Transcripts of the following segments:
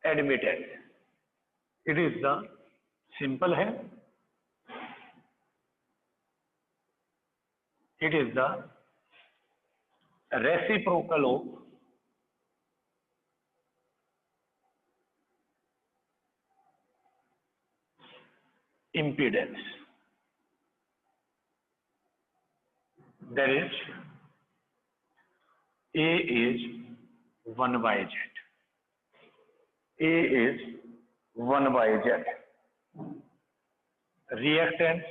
admittance. It is the simple है, it is the reciprocal of impedance. That is, A is 1 by Z. A is 1 by Z. Reactance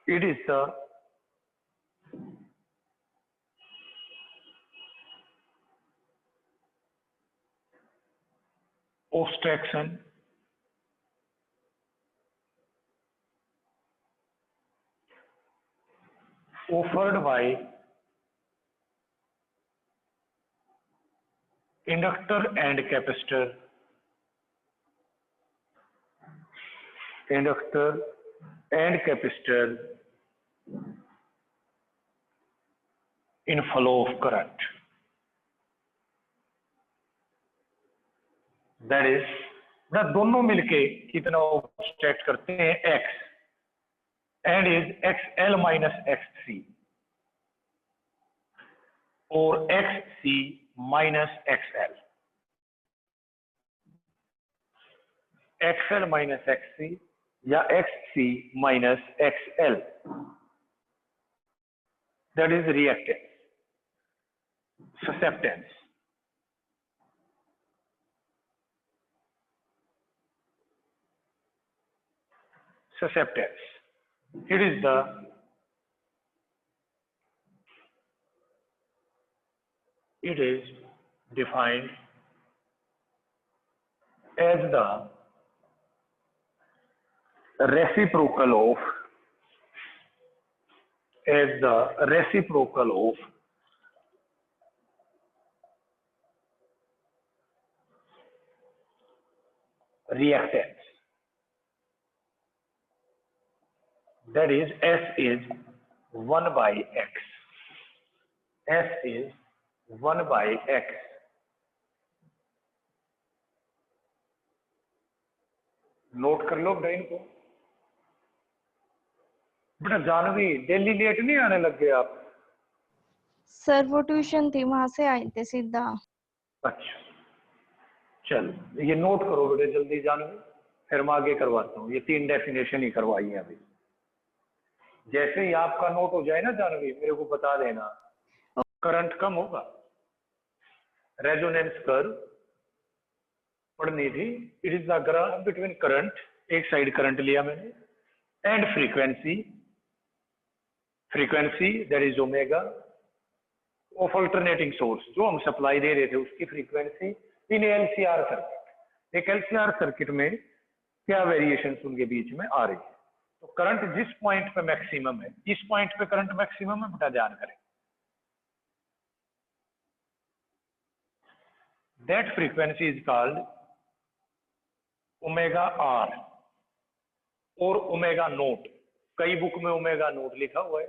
it is the obstruction offered by inductor and capacitor, inductor and capacitor in flow of current. That is, ना दोनों मिलके कितना obstruct करते हैं x, and is xl minus xc और xc minus xl, xl minus xc या xc minus xl. That is reactance. Susceptance susceptance it is the it is defined as the reciprocal of reactance. That is, S is 1 by X. S is 1 by X. Note कर लो brain को। बेटा Janvi, daily late नहीं आने लग गए आप? Sir वो tuition थी, वहां से आए थे सीधा। अच्छा चल, ये नोट करो बेटे जल्दी जानवी, फिर मैं आगे करवाता हूँ। ये 3 डेफिनेशन ही करवाई है अभी। जैसे ही आपका नोट हो जाए ना जानवी, मेरे को बता देना। करंट कम होगा, रेजोनेंस कर्व पढ़नी थी। It is the graph between current, एक साइड करंट लिया मैंने, and frequency that is omega of alternating source, जो हम सप्लाई दे रहे थे उसकी फ्रीक्वेंसी इन एलसीआर सर्किट। एक एलसीआर सर्किट में क्या वेरिएशन उनके बीच में आ रही है। तो करंट जिस पॉइंट पे मैक्सिमम है, इस पॉइंट पे करंट मैक्सिमम है, बेटा ध्यान करें। That frequency is called omega R और ओमेगा नोट। कई बुक में ओमेगा नोट लिखा हुआ है,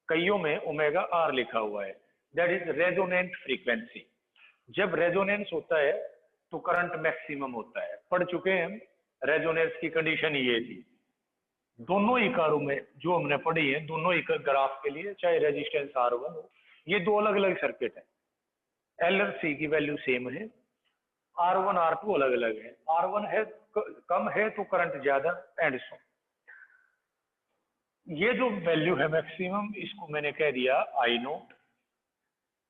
कईयों में ओमेगा आर लिखा हुआ है। That is resonant frequency. जब रेजोनेंस होता है तो करंट मैक्सिमम होता है। पढ़ चुके हैं हम, रेजोनेंस की कंडीशन ये थी। दोनों ही कारों में जो हमने पढ़ी है, दोनों ही ग्राफ के लिए, चाहे रेजिस्टेंस R1 हो, ये 2 अलग अलग सर्किट है। L और C की वैल्यू सेम है, R1 R2 अलग अलग है। R1 है कम है तो करंट ज्यादा, एंड सो। ये जो वैल्यू है मैक्सिमम, इसको मैंने कह दिया आई नोट।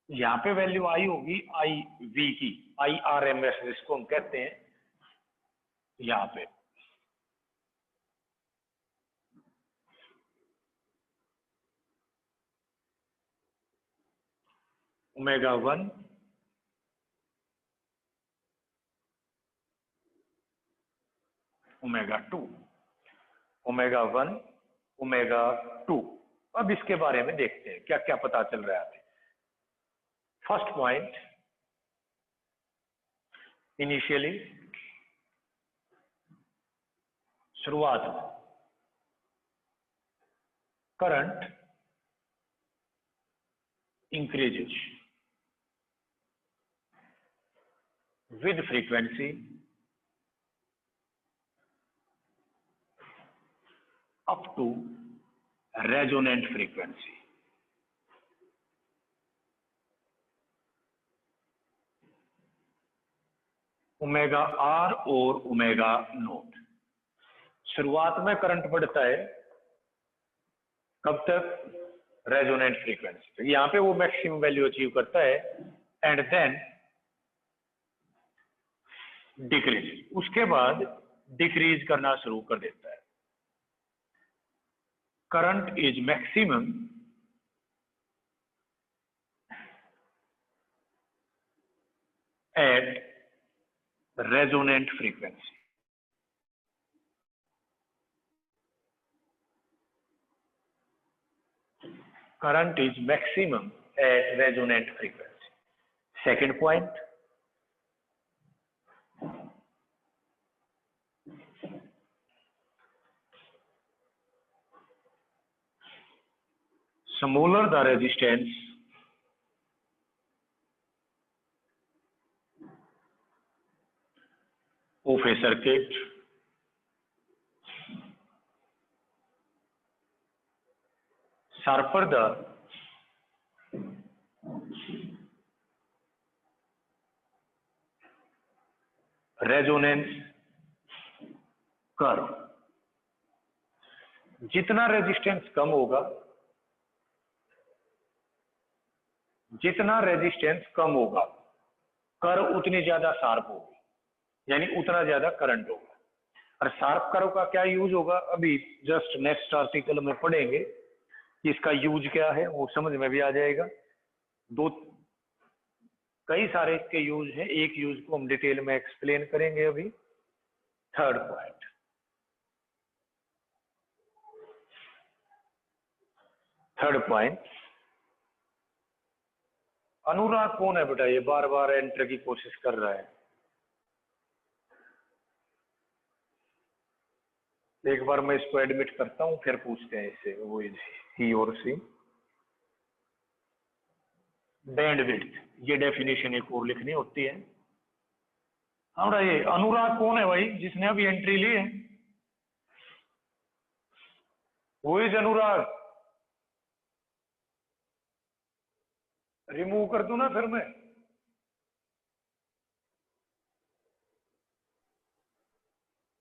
यहाँ पे वैल्यू आई होगी आई वी की, IRMS जिसको हम कहते हैं यहाँ पे। Omega 1 omega 2, omega 1 omega 2। अब इसके बारे में देखते हैं क्या क्या पता चल रहा है। फर्स्ट पॉइंट, इनिशियली शुरुआत में current increases with frequency up to resonant frequency. Omega R और ओमेगा नॉट। शुरुआत में करंट बढ़ता है कब तक? रेजोनेंट फ्रीक्वेंसी तक। यहां पे वो मैक्सिमम वैल्यू अचीव करता है एंड देन डिक्रीज, उसके बाद डिक्रीज करना शुरू कर देता है। Current is maximum at resonant frequency. Current is maximum at resonant frequency. Second point, smaller the resistance, of a circuit, sharper the resonance curve. जितना रेजिस्टेंस कम होगा, जितना रेजिस्टेंस कम होगा, कर्व उतनी ज्यादा शार्प होगी, यानी उतना ज्यादा करंट होगा। और शार्प कर्व का क्या यूज होगा, अभी जस्ट नेक्स्ट आर्टिकल में पढ़ेंगे कि इसका यूज क्या है, वो समझ में भी आ जाएगा। कई सारे इसके यूज हैं, एक यूज को हम डिटेल में एक्सप्लेन करेंगे अभी। थर्ड पॉइंट, अनुराग कौन है बेटा? ये बार बार एंटर की कोशिश कर रहा है। एक बार मैं इसको एडमिट करता हूं, फिर पूछते हैं इससे, वो ही और सी। बैंडविड्थ, ये डेफिनेशन एक और लिखनी होती है। हमारा ये अनुराग कौन है भाई, जिसने अभी एंट्री ली है? वो इज अनुराग। रिमूव कर दूं ना फिर मैं?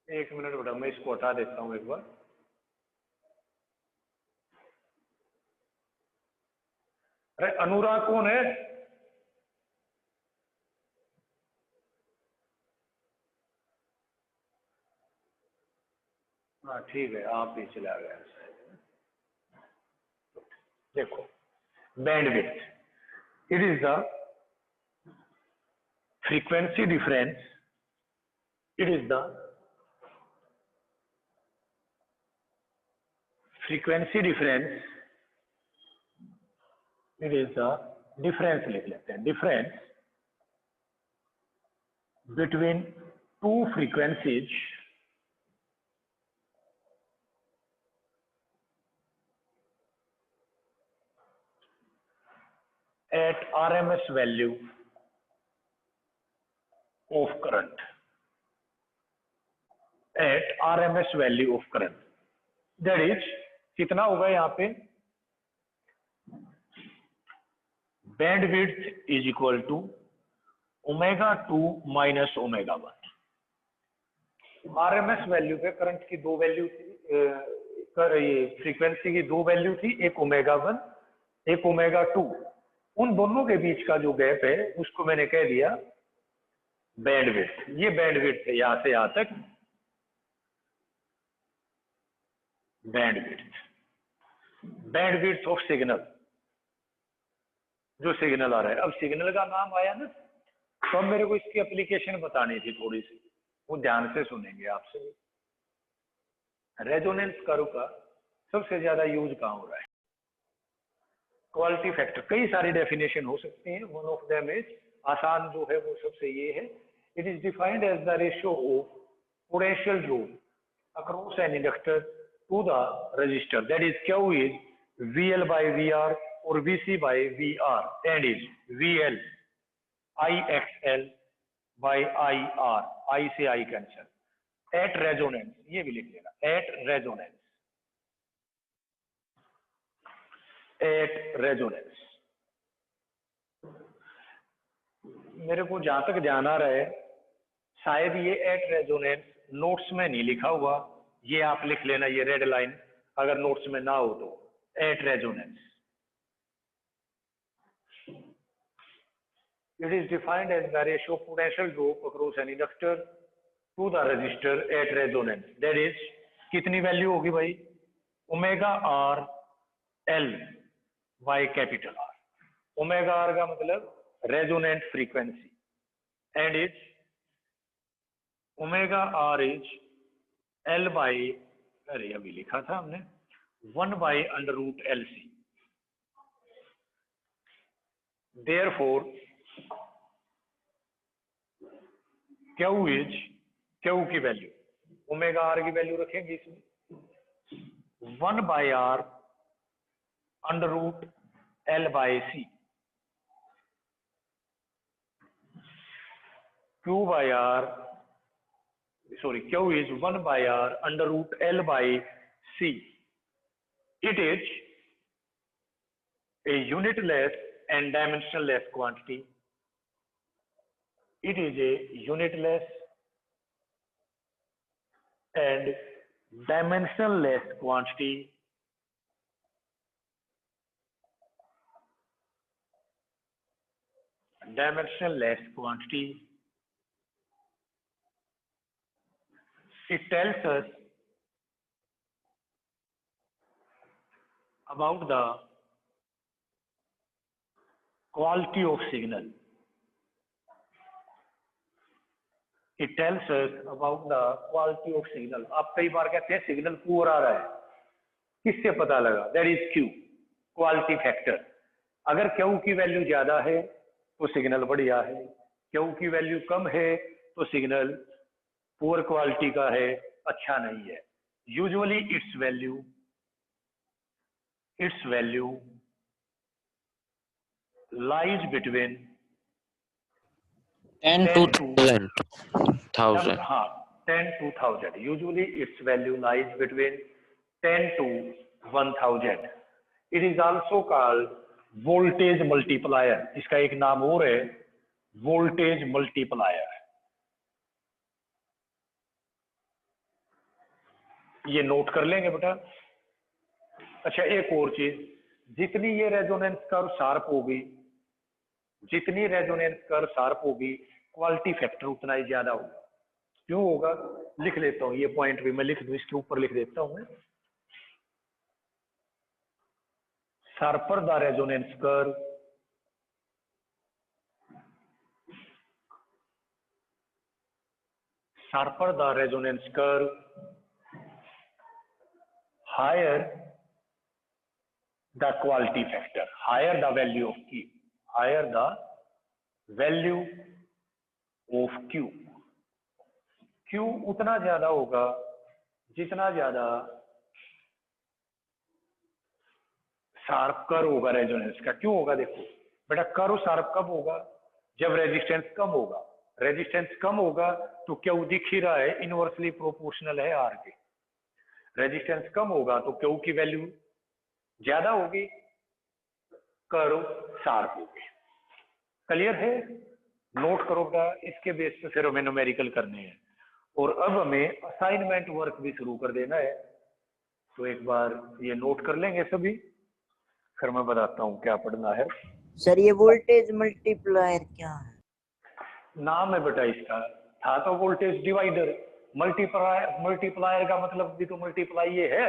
एक मिनट बेटा, मैं इसको हटा देता हूं एक बार। अरे अनुराग कौन है? हाँ ठीक है, आप ही चला गया। देखो, bandwidth, it is the frequency difference, it is the frequency difference, it is the difference लिख लेते हैं, difference between two frequencies at RMS value of current, at RMS value of current, that is कितना होगा यहाँ पे? Bandwidth is equal to ω2 minus ω1। RMS value पे current की दो वैल्यू थी, ये फ्रीक्वेंसी की दो वैल्यू थी, एक ω1 एक ω2। उन दोनों के बीच का जो गैप है उसको मैंने कह दिया बैंडविड्थ। ये बैंडविड्थ है यहां से यहां तक, बैंडविड्थ ऑफ सिग्नल, जो सिग्नल आ रहा है। अब सिग्नल का नाम आया ना, तो अब मेरे को इसकी एप्लीकेशन बतानी थी थोड़ी सी, वो ध्यान से सुनेंगे आपसे। रेजोनेंस कर्व का सबसे ज्यादा यूज कहाँ हो रहा है? क्वालिटी फैक्टर, कई सारी डेफिनेशन हो सकती हैं। वन ऑफ देम इज, आसान जो है वो सबसे ये है, it is defined as the ratio of potential drop across an inductor to the resistor, that is Q is VL by VR or VC by VR, and is VL IXL by IR, I से I cancer, at resonance, ये भी लिख लेना, at resonance, at resonance। मेरे को जहां तक ध्यान आ रहा है शायद ये at resonance नोट्स में नहीं लिखा हुआ, ये आप लिख लेना, ये रेड लाइन अगर नोट्स में ना हो तो, at resonance। It is defined as the ratio of potential drop across an inductor to the resistor at resonance, that is कितनी वैल्यू होगी भाई, omega R L by capital R. Omega R का मतलब resonant frequency, and is omega R is L by, अरे अभी लिखा था हमने 1/√LC। Therefore Q is, Q की वैल्यू, ओमेगा आर की वैल्यू रखेंगे इसमें 1/√L/C, Q is 1/√L/C। It is a unitless and dimensionless quantity. It is a unitless and dimensionless quantity It tells us about the quality of signal. It tells us about the quality of signal. आप कई बार कहते हैं signal poor आ रहा है, किससे पता लगा? That is Q, quality factor. अगर Q की वैल्यू ज्यादा है तो सिग्नल बढ़िया है, Q की वैल्यू कम है तो सिग्नल पुअर क्वालिटी का है, अच्छा नहीं है। Usually it's value lies between 10 to 1000. हाँ 10 to 1000। Usually its value lies between 10 to 1000। It is also called voltage multiplier। इसका एक नाम और है voltage multiplier। ये नोट कर लेंगे बेटा। अच्छा एक और चीज, जितनी ये रेजोनेंस कर्व शार्प होगी, जितनी रेजोनेंस कर्व शार्प होगी क्वालिटी फैक्टर उतना ही ज्यादा होगा। क्यों होगा? लिख लेता हूं, ये पॉइंट भी मैं लिख दूं, इसके ऊपर लिख देता हूं मैं। Sharper the resonance curve, sharper the resonance curve, higher the quality factor, higher the value of Q, higher the value of Q। Q उतना ज्यादा होगा जितना ज्यादा शार्प कर्व होगा रेजोनेंस का। क्यों होगा? देखो बेटा, कर्व शार्प कब होगा? जब रेजिस्टेंस कम होगा। रेजिस्टेंस कम होगा तो Q दिख ही रहा है, इनवर्सली प्रोपोर्शनल है R के। रेजिस्टेंस कम होगा तो Q की वैल्यू ज्यादा होगी, कर्व शार्प होगी। क्लियर है? नोट करो बेटा, इसके बेस पे फिर हमें न्यूमेरिकल करने हैं और अब हमें असाइनमेंट वर्क भी शुरू कर देना है। तो एक बार ये नोट कर लेंगे सभी, फिर मैं बताता हूँ क्या पढ़ना है। सर ये वोल्टेज मल्टीप्लायर क्या है? नाम है बेटा इसका, था तो वोल्टेज डिवाइडर। मल्टीप्लायर का मतलब भी तो मल्टीप्लाई ये है,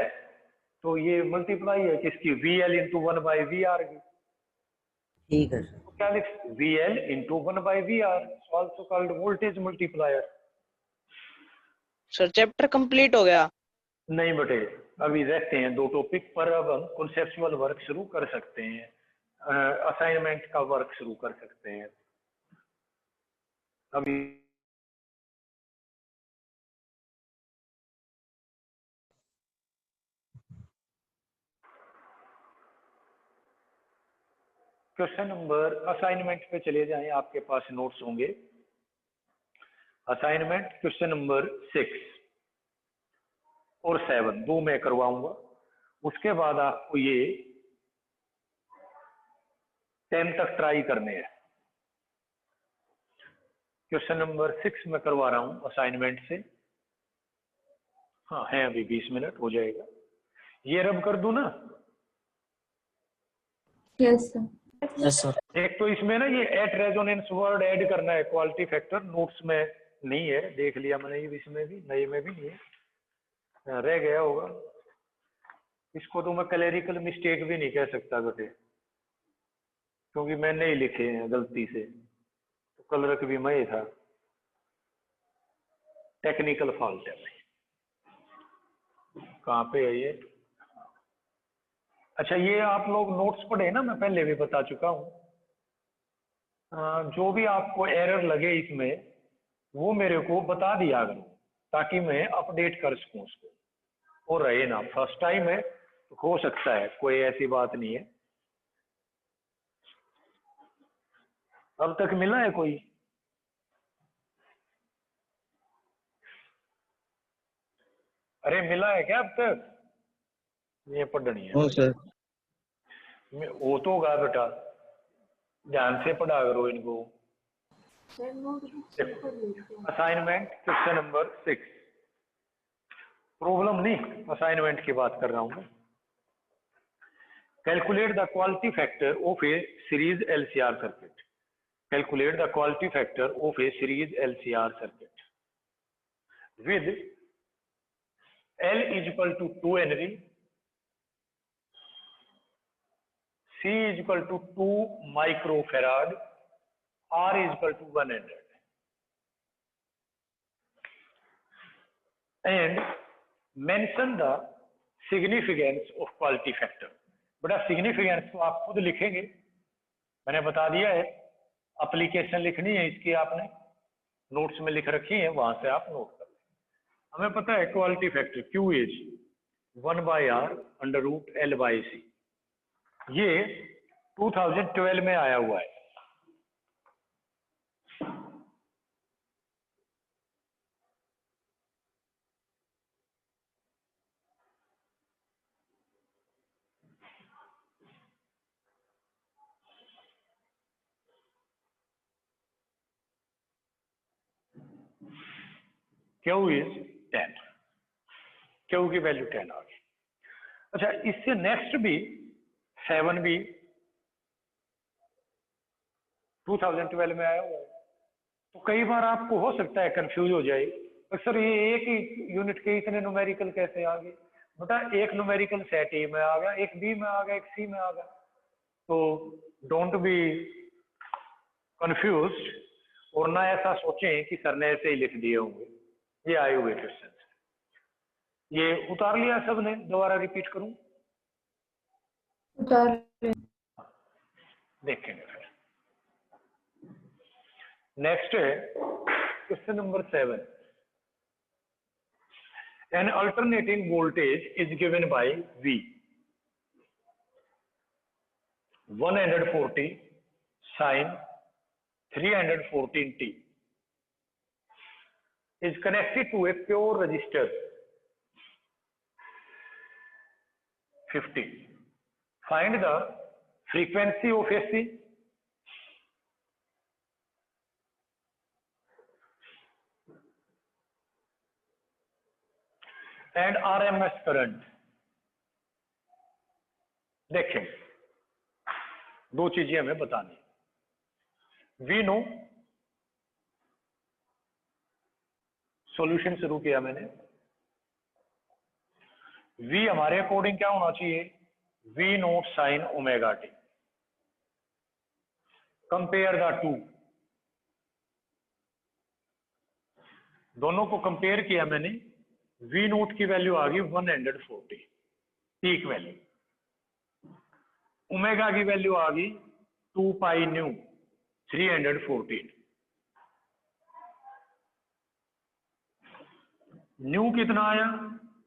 तो ये मल्टीप्लाई है किसकी? VL इंटू 1/VR की। ठीक है सर। तो क्या लिख, VL into 1/VR, also called voltage multiplier. Sir chapter complete हो गया? नहीं बेटे, अभी रहते हैं 2 टॉपिक पर। अब हम कॉन्सेप्चुअल वर्क शुरू कर सकते हैं, असाइनमेंट का वर्क शुरू कर सकते हैं अभी। क्वेश्चन नंबर असाइनमेंट पे चले जाएं, आपके पास नोट्स होंगे। असाइनमेंट क्वेश्चन नंबर 6 और 7 दो मैं करवाऊंगा, उसके बाद आपको ये 10 तक ट्राई करने हैं। क्वेश्चन नंबर 6 में करवा रहा हूं असाइनमेंट से। हाँ है, अभी 20 मिनट हो जाएगा। ये रब कर दूं ना? Yes sir. Yes sir. एक तो इसमें ना ये एट रेजोनेंस वर्ड ऐड करना है, क्वालिटी फैक्टर नोट्स में नहीं है, देख लिया मैंने, ये इसमें भी नए में भी नहीं है, रह गया होगा। इसको तो मैं क्लेरिकल मिस्टेक भी नहीं कह सकता बेटे, क्योंकि मैंने ही लिखे हैं गलती से, तो कलरक भी मैं ही था, टेक्निकल फॉल्ट है भाई। कहाँ पे है ये? अच्छा, ये आप लोग नोट्स पढ़े ना, मैं पहले भी बता चुका हूँ। जो भी आपको एरर लगे इसमें वो मेरे को बता दिया करो, ताकि मैं अपडेट कर सकूं उसको, और रहे ना, फर्स्ट टाइम है तो हो सकता है, कोई ऐसी बात नहीं है। अब तक मिला है कोई? अरे मिला है क्या अब तक? ये पढ़नी है हाँ सर। वो तो होगा बेटा, ध्यान से पढ़ा करो इनको। असाइनमेंट क्वेश्चन नंबर 6, प्रॉब्लम नहीं, असाइनमेंट की बात कर रहा हूं। Calculate the quality factor of A series LCR circuit. Calculate the quality factor of A series LCR circuit with L is equal to 2 Henry, C is equal to 2 microfarad, R is equal to 100, and mention the significance of quality factor. बड़ा significance तो आप खुद लिखेंगे, मैंने बता दिया है। Application लिखनी है इसकी, आपने नोट्स में लिख रखी है, वहां से आप नोट कर लें। हमें पता है quality factor Q is 1/R √ L/C। ये 2012 में आया हुआ है। Q इज 10, Q की वैल्यू 10 आ गई। अच्छा, इससे नेक्स्ट भी 7 भी 2012 में आया हुआ है, तो कई बार आपको हो सकता है कंफ्यूज हो जाए, सर ये एक ही यूनिट के इतने न्यूमेरिकल कैसे आ गए? बेटा एक न्यूमेरिकल सेट ए में आ गया, एक बी में आ गया, एक सी में आ गया, तो डोंट बी कंफ्यूज्ड, और ना ऐसा सोचें कि सर ने ऐसे ही लिख दिए होंगे। ये आए हुए क्वेश्चन, ये उतार लिया सबने? दोबारा रिपीट करूं? उतार देखेंगे फिर। नेक्स्ट है question number 7। N alternating voltage is given by V 140 sin 314t is connected to a pure resistor 50. Find the frequency of AC and RMS current। देखें, दो चीजें हमें बतानी। वी नो, सॉल्यूशन शुरू किया मैंने। V हमारे अकॉर्डिंग क्या होना चाहिए? V0 sin omega T. Compare the two, दोनों को कंपेयर किया मैंने। V0 की वैल्यू आ गई 140 पीक वैल्यू, ओमेगा की वैल्यू आ गई 2 पाई न्यू 314। न्यू कितना आया?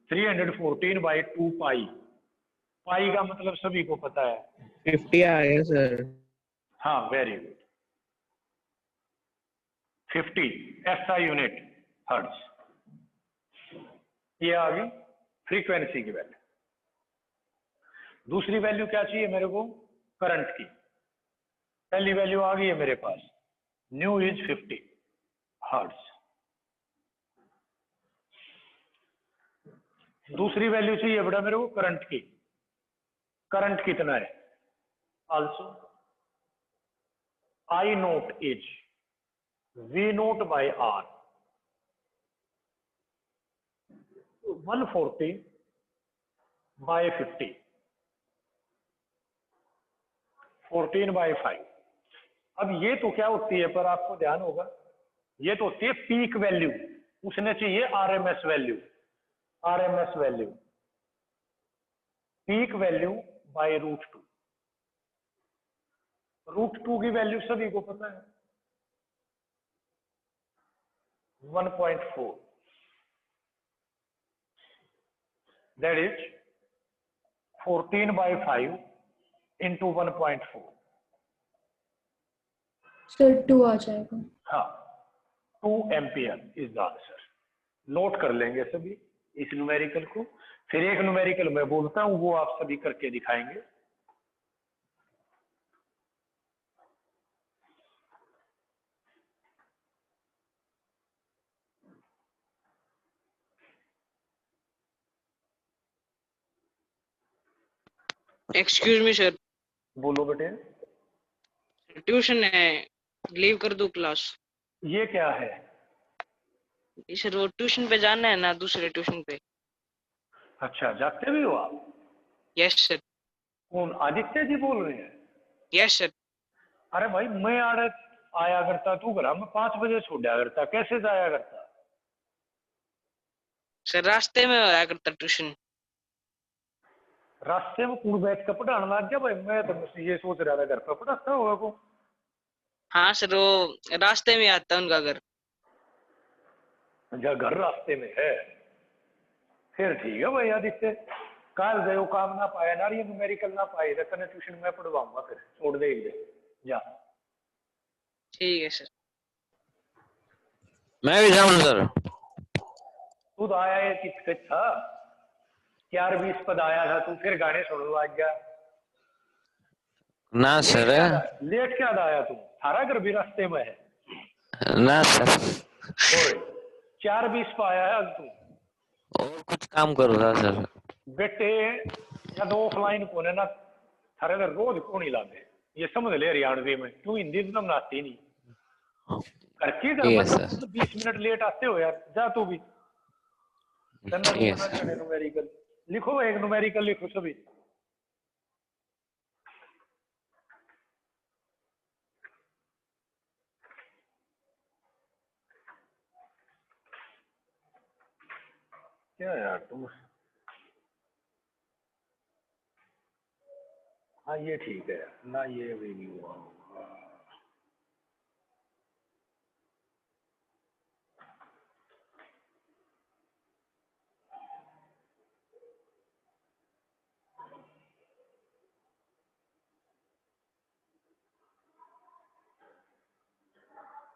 314 बाई 2 पाई। पाई का मतलब सभी को पता है, 50 आ गया सर। हाँ very good 50 SI unit hertz. ये आ गई फ्रीक्वेंसी की वैल्यू। दूसरी वैल्यू क्या चाहिए मेरे को? करंट की। पहली वैल्यू आ गई है मेरे पास, न्यू इज 50 हर्ट्ज। दूसरी वैल्यू चाहिए बेटा मेरे को करंट की। करंट कितना है? Also I naught is V naught by R 140 by 50 14/5। अब ये तो क्या होती है, पर आपको ध्यान होगा, ये तो होती है पीक वैल्यू, उसने चाहिए RMS value. RMS value peak value by √2। √2 की वैल्यू सभी को पता है 1.4, दैट इज 14/5 इंटू 1.4। सर 2 आ जाएगा। हाँ 2 ampere is the answer. Note कर लेंगे सभी इस न्यूमेरिकल को। फिर एक न्यूमेरिकल मैं बोलता हूं, वो आप सभी करके दिखाएंगे। एक्सक्यूज मी सर, बोलो बेटे। ट्यूशन है, लीव कर दूं क्लास? ये क्या है? सर वो ट्यूशन पे जाना है ना, दूसरे ट्यूशन पे। अच्छा जागते भी हो आप? Yes sir. कौन, आदित्य जी बोल रहे हैं? Yes sir. अरे भाई मैं आया करता, तू घर में 5 बजे छोड़ा करता, कैसे जाया करता? सर रास्ते में आया करता ट्यूशन। रास्ते में कूड़ बैठ कर पढ़ाने लग गया भाई? मैं तो ये सोच रहा था घर पर पढ़ाता होगा को। हाँ सर, वो रास्ते में आता है उनका घर। जहाँ घर रास्ते में है, फिर ठीक है भाई आदित्य। कल गए काम ना पाया ना, ये न्यूमेरिकल ना पाए तो कने ट्यूशन में पढ़वाऊंगा, फिर छोड़ दे जा। ठीक है सर। मैं भी जाऊँ सर। तू तो आया है कित था, 4-20 पद आया था, तू फिर गाने सुन लग गया। ना सर। लेट क्या आया तू? थारा घर भी रास्ते में है ना सर। और 4-20 पे आया है आज तू। और कुछ काम करो था सर। बेटे या तो ऑफलाइन कोने ना, थारे घर रोज कौन ही लागे, ये समझ ले हरियाणवी में। क्यों हिंदी तो तुम आती नहीं? करके घर ठीक है में सर। तो 20 मिनट लेट आते हो यार, जा तू भी। ठीक है सर। न्यूमेरिकल लिखो, एक न्यूमेरिकल लिखो सभी। क्या यार तुम, हाँ ये ठीक है ना, ये भी नहीं हुआ।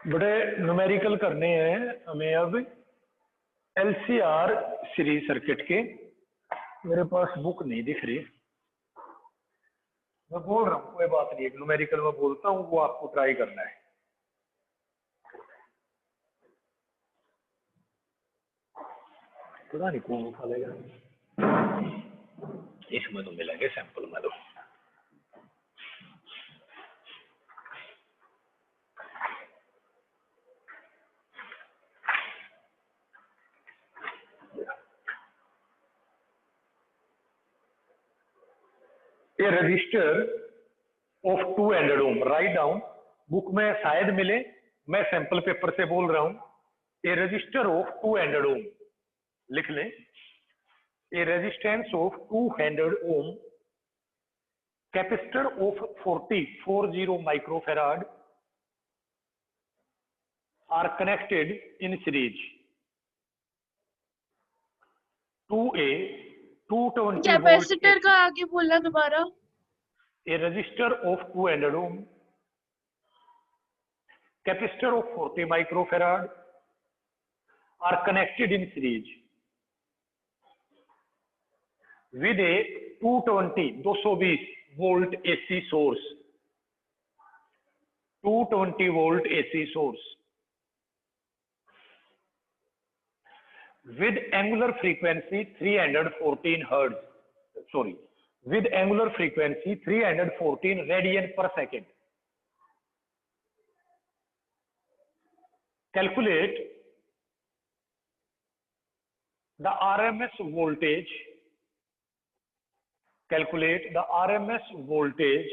बड़े न्यूमेरिकल करने हैं हमें अब LCR सीरीज सर्किट के। मेरे पास बुक नहीं दिख रही, मैं बोल रहा हूँ कोई बात नहीं, एक न्यूमेरिकल में बोलता हूँ, वो आपको ट्राई करना है। पता नहीं कौन उठा लेगा, इसमें तो मिलेंगे सैंपल में तो। ये resistor of 200 ohm, write down, book में शायद मिले, मैं सैंपल पेपर से बोल रहा हूं। ए रजिस्टर ऑफ 200 ओम लिख लें। A resistance of 200 ohm, capacitor of 40 microfarad are connected in series to a 220 capacitor का आगे बोलना दोबारा। A resistor of 200 ohm capacitor of 40 microfarad are connected in series with a 220 volt AC source, 220 volt AC source with angular frequency 314 hertz, sorry, with angular frequency 314 radian per second. Calculate the RMS voltage, calculate the RMS voltage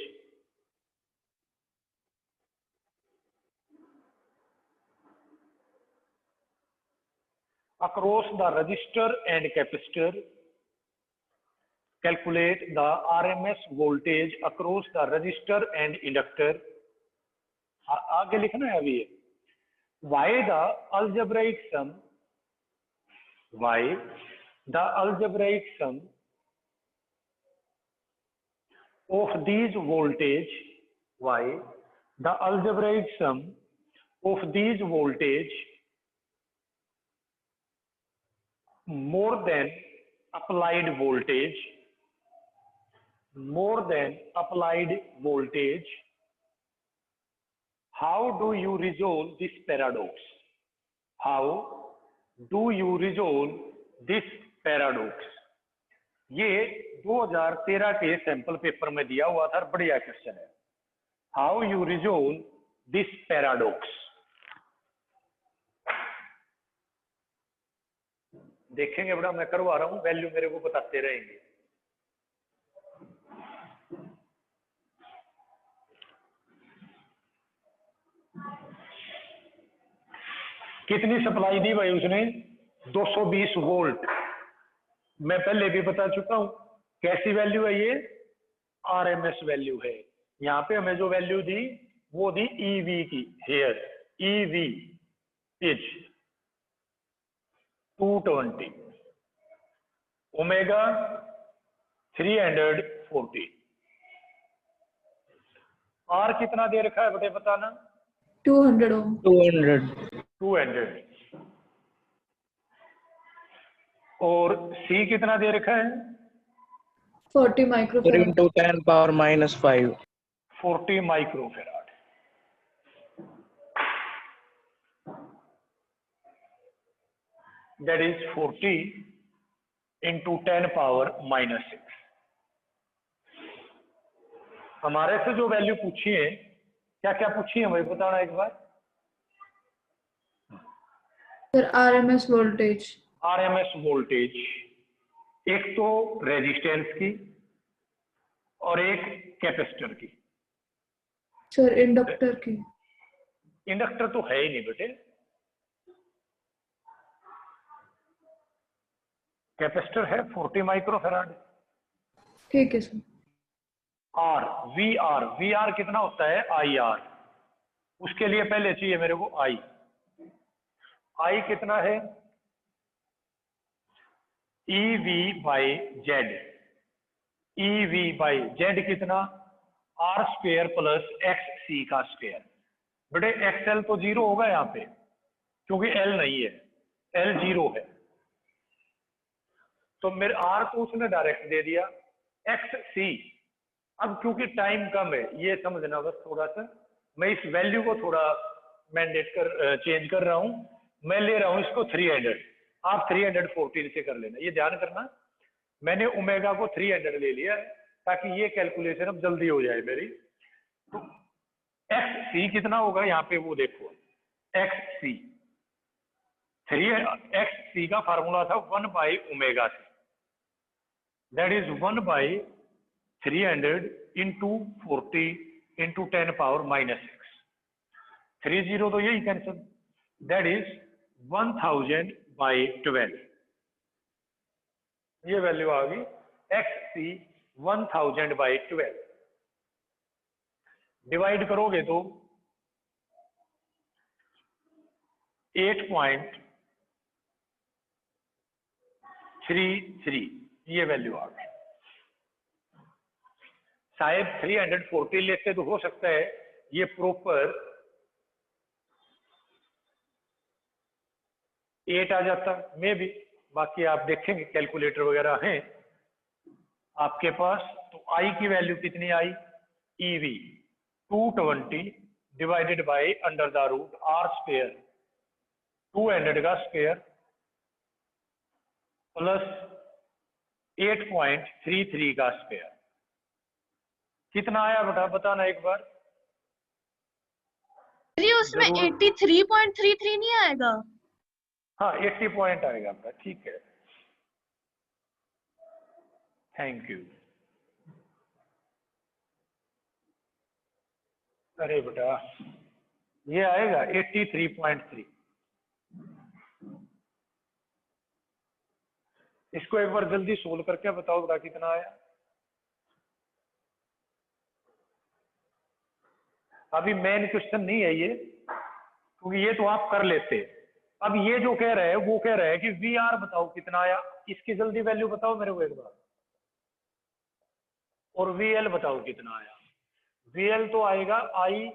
across the resistor and capacitor. Calculate the RMS voltage across the resistor and inductor. आगे लिखना है अभी ये. Why the algebraic sum? Why the algebraic sum of these voltage? Why the algebraic sum of these voltage more than applied voltage, more than applied voltage? How do you resolve this paradox? How do you resolve this paradox? ये 2013 के sample paper में दिया हुआ था, बढ़िया question है. How you resolve this paradox? देखेंगे बड़ा, मैं करवा रहा हूं, वैल्यू मेरे को बताते रहेंगे. कितनी सप्लाई दी भाई उसने? 220 वोल्ट. मैं पहले भी बता चुका हूं. कैसी वैल्यू है ये? आरएमएस वैल्यू है. यहाँ पे हमें जो वैल्यू दी वो दी ईवी की. Here EV is 220, omega 340. R कितना दे रखा है बेटे बताना? 200 ohm. 200. और सी कितना दे रखा है? 40 4 microfarad. into 10 power minus 5. 40 microfarad. That is 40 into 10 power minus 6. हमारे से जो वैल्यू पूछी है, क्या क्या पूछी है भाई बताना एक बार. Sir, RMS voltage. RMS voltage, एक तो रेजिस्टेंस की और एक कैपेसिटर की. Sir, inductor की. इंडक्टर तो है ही नहीं बेटे. कैपेसिटर है 40 माइक्रोफेराड. ठीक है सर. आर वी आर कितना होता है? I R. उसके लिए पहले चाहिए मेरे को आई कितना है? EV by Z. EV by Z कितना? आर स्क्वेयर प्लस एक्स सी का स्क्वेयर. बेटे एक्सएल तो 0 होगा यहाँ पे, क्योंकि एल नहीं है, एल 0 है. तो मेरे आर को उसने डायरेक्ट दे दिया. एक्स सी, अब क्योंकि टाइम कम है, ये समझना बस थोड़ा सा. मैं इस वैल्यू को थोड़ा मैंडेट कर चेंज कर रहा हूं. मैं ले रहा हूं इसको 300. आप 314 से कर लेना. ये ध्यान करना, मैंने ओमेगा को 300 ले लिया है ताकि ये कैलकुलेशन अब जल्दी हो जाए मेरी. तो एक्स सी कितना होगा यहाँ पे वो देखो. एक्स सी 3x सी का फार्मूला था 1 by omega C. That is 1 by 300 into 40 into 10 power minus 6. 30 तो यही कैंसिल. That is 1000 by 12. ये वैल्यू आ गई. X C 1000 by 12. डिवाइड करोगे तो 8.33 ये वैल्यू आ गई. शायद 340 लेते तो हो सकता है ये प्रॉपर 8 आ जाता मे भी, बाकी आप देखेंगे कैलकुलेटर वगैरह हैं आपके पास। तो आई की वैल्यू कितनी आई, EV 220 divided by under the root R square 200 का स्क्वायर प्लस 8.33 का स्क्वायर, कितना आया बेटा बताना एक बार। जी उसमें जरूर। 83.33 नहीं आएगा? हाँ 80 पॉइंट आएगा आपका, ठीक है, थैंक यू। अरे बेटा ये आएगा 83.3। इसको एक बार जल्दी सोल्व करके बताओ बेटा कितना आया। अभी मेन क्वेश्चन नहीं है ये, क्योंकि ये तो आप कर लेते। अब ये जो कह रहे हैं वो कह रहे हैं कि वी आर बताओ कितना आया, इसकी जल्दी वैल्यू बताओ मेरे को एक बार। और वी एल बताओ कितना आया। वी एल तो आएगा आई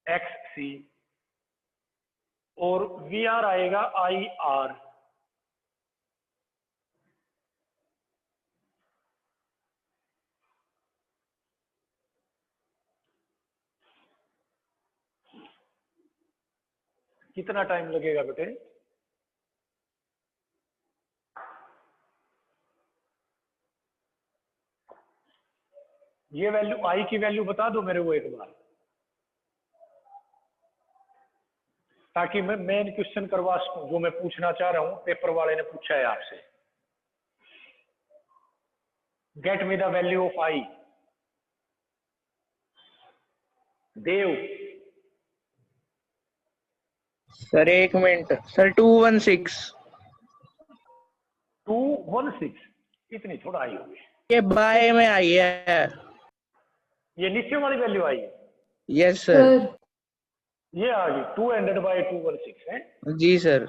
एक्स सी और वी आर आएगा आई आर। कितना टाइम लगेगा बेटे? ये वैल्यू आई की वैल्यू बता दो मेरे को एक बार, ताकि मैं मेन क्वेश्चन करवा सकूं जो मैं पूछना चाह रहा हूं, पेपर वाले ने पूछा है आपसे। Get me the value of I. Dev sir एक मिनट सर, 216। 216 इतनी थोड़ा आई होगी, ये बाय में आई है। ये नीचे वाली वैल्यू आई है। Yes sir. सर ये आ गई 200/216 है। जी सर।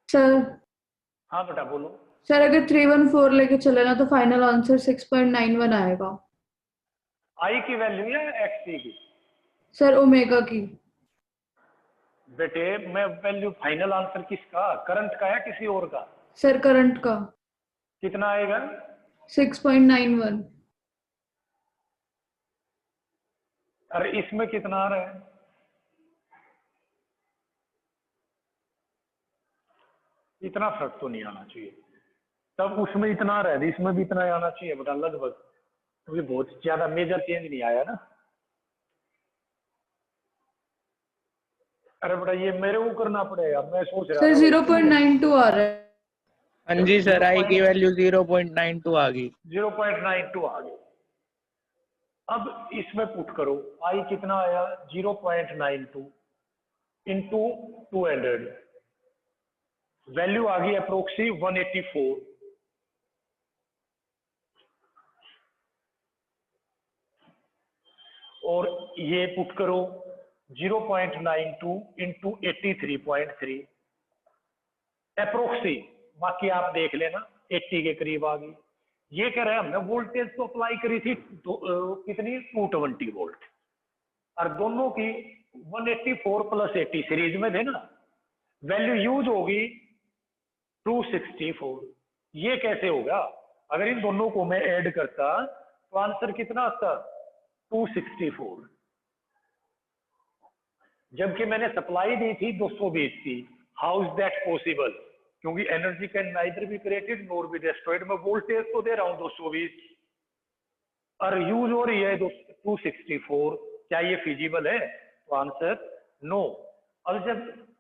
सर हाँ बेटा बोलो। सर अगर 314 लेके चले ना तो फाइनल आंसर 6.91 आएगा। आई की वैल्यू या एक्स की? सर ओमेगा की। बेटे मैं वैल्यू फाइनल आंसर किसका, करंट का या किसी और का? सर करंट का। कितना आएगा? 6.91। अरे इसमें कितना आ रहा है? इतना फर्क तो नहीं आना चाहिए। तब उसमें इतना आ रहा है, इसमें भी इतना आना चाहिए बेटा लगभग, क्योंकि बहुत ज्यादा मेजर चेंज नहीं आया ना। अरे बेटा ये मेरे को करना पड़ेगा, मैं सोच रहा सर था 0.92 आ रहा है। हाँ जी सर, आई की वैल्यू 0.92 आ गई। 0.92 आ गई। अब इसमें पुट करो, आई कितना आया 0.92 इंटू 200, वैल्यू आ गई अप्रोक्सी 184। और ये पुट करो 0.92 इंटू 83.3 अप्रोक्सी, बाकी आप देख लेना 80 के करीब आ गई। ये कह रहे हैं हमने वोल्टेज तो अप्लाई करी थी कितनी 220 वोल्ट, और दोनों की 184 प्लस 80 सीरीज में थे ना, वैल्यू यूज होगी 264। ये कैसे होगा? अगर इन दोनों को मैं ऐड करता तो आंसर कितना आता 264, जबकि मैंने सप्लाई दी थी 220 की। How is that possible? क्योंकि energy can neither be created nor be destroyed. मैं वोल्टेज तो दे रहा हूं 220 और यूज हो रही है 264। क्या ये फिजिबल है? तो आंसर नो। अब जब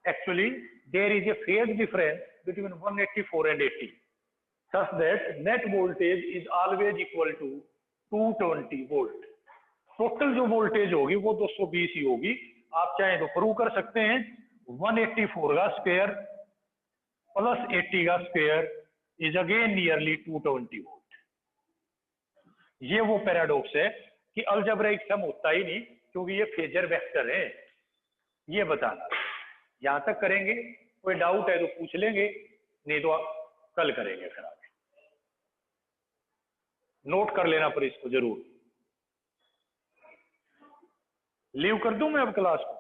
actually there is a phase difference between 184 and 80 such that net voltage is always equal to 220 volt. Total जो वोल्टेज होगी वो 220 ही होगी। आप चाहें तो प्रूव कर सकते हैं 184 का स्क्वायर प्लस 80 का square is again nearly 220 volt. ये वो पैराडॉक्स है कि अलजेब्रिक सम होता ही नहीं, क्योंकि ये फेजर वेक्टर है। ये बताना, यहां तक करेंगे। कोई डाउट है तो पूछ लेंगे, नहीं तो कल करेंगे। फिर आगे नोट कर लेना पर इसको जरूर। लीव कर दूं मैं अब क्लास को?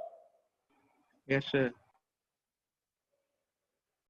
Yes sir